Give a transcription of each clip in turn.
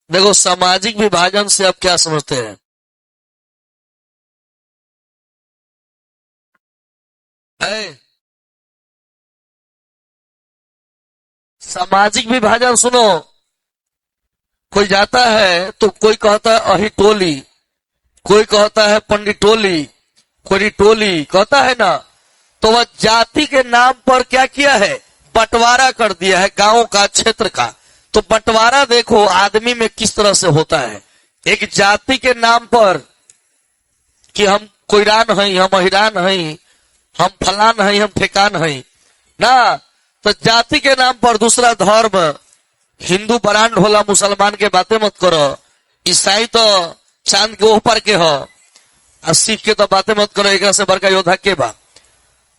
देखो, सामाजिक विभाजन से आप क्या समझते हैं? है? सामाजिक विभाजन सुनो, कोई जाता है तो कोई कहता है अहिटोली, कोई कहता है पंडिटोली, कोई टोली कहता है ना, तो वह जाति के नाम पर क्या किया है? बंटवारा कर दिया है गांव का, क्षेत्र का। तो बंटवारा देखो आदमी में किस तरह से होता है। एक जाति के नाम पर कि हम कोईरान हैं, हम अहिरान हैं, हम फलान हैं, हम ठेकान हैं ना, तो जाति के नाम पर दूसरा धर्म, हिंदू ब्रांड होला, मुसलमान के बातें मत करो, ईसाई तो चांद के ओह पर के हो, और सिख के तो बातें मत करो, एक से बड़का योद्धा के बा।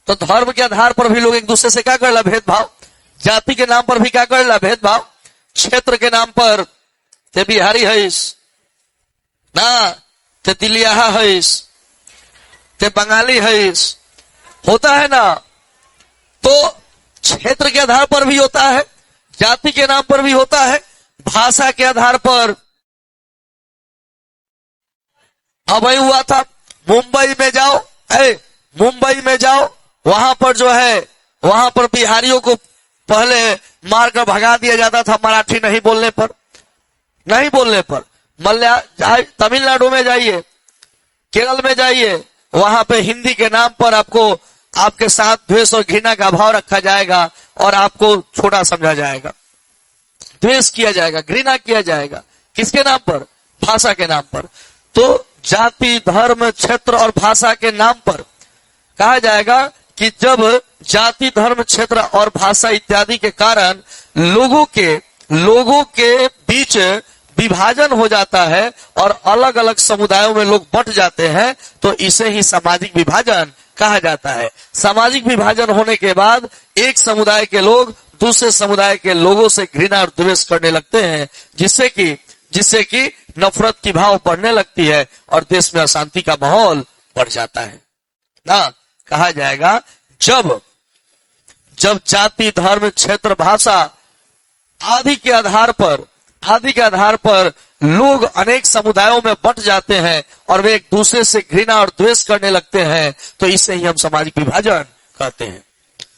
तो धर्म के आधार पर भी लोग एक दूसरे से क्या करला? भेदभाव। जाति के नाम पर भी क्या करला? भेदभाव। क्षेत्र के नाम पर ते बिहारी हैस ना, ते दिलियाहा हैस, ते बंगाली हैस, होता है ना। तो क्षेत्र के आधार पर भी होता है, जाति के नाम पर भी होता है, भाषा के आधार पर। अब वही हुआ था, मुंबई में जाओ, मुंबई में जाओ, वहां पर जो है, वहां पर बिहारियों को पहले मारकर भगा दिया जाता था मराठी नहीं बोलने पर। नहीं बोलने पर तमिलनाडु में जाइए, केरल में जाइए, वहां पे हिंदी के नाम पर आपको, आपके साथ द्वेष और घृणा का भाव रखा जाएगा और आपको छोटा समझा जाएगा, द्वेष किया जाएगा, घृणा किया जाएगा। किसके नाम पर? भाषा के नाम पर। तो जाति, धर्म, क्षेत्र और भाषा के नाम पर कहा जाएगा कि जब जाति, धर्म, क्षेत्र और भाषा इत्यादि के कारण लोगों के बीच विभाजन हो जाता है और अलग अलग समुदायों में लोग बंट जाते हैं, तो इसे ही सामाजिक विभाजन कहा जाता है। सामाजिक विभाजन होने के बाद एक समुदाय के लोग दूसरे समुदाय के लोगों से घृणा और द्वेष करने लगते हैं, जिससे कि नफरत की भाव बढ़ने लगती है और देश में अशांति का माहौल बढ़ जाता है ना। कहा जाएगा जब जाति, धर्म, क्षेत्र, भाषा आदि के आधार पर लोग अनेक समुदायों में बंट जाते हैं और वे एक दूसरे से घृणा और द्वेष करने लगते हैं, तो इसे ही हम सामाजिक विभाजन कहते हैं।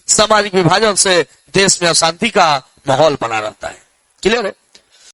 सामाजिक विभाजन से देश में अशांति का माहौल बना रहता है। क्लियर है?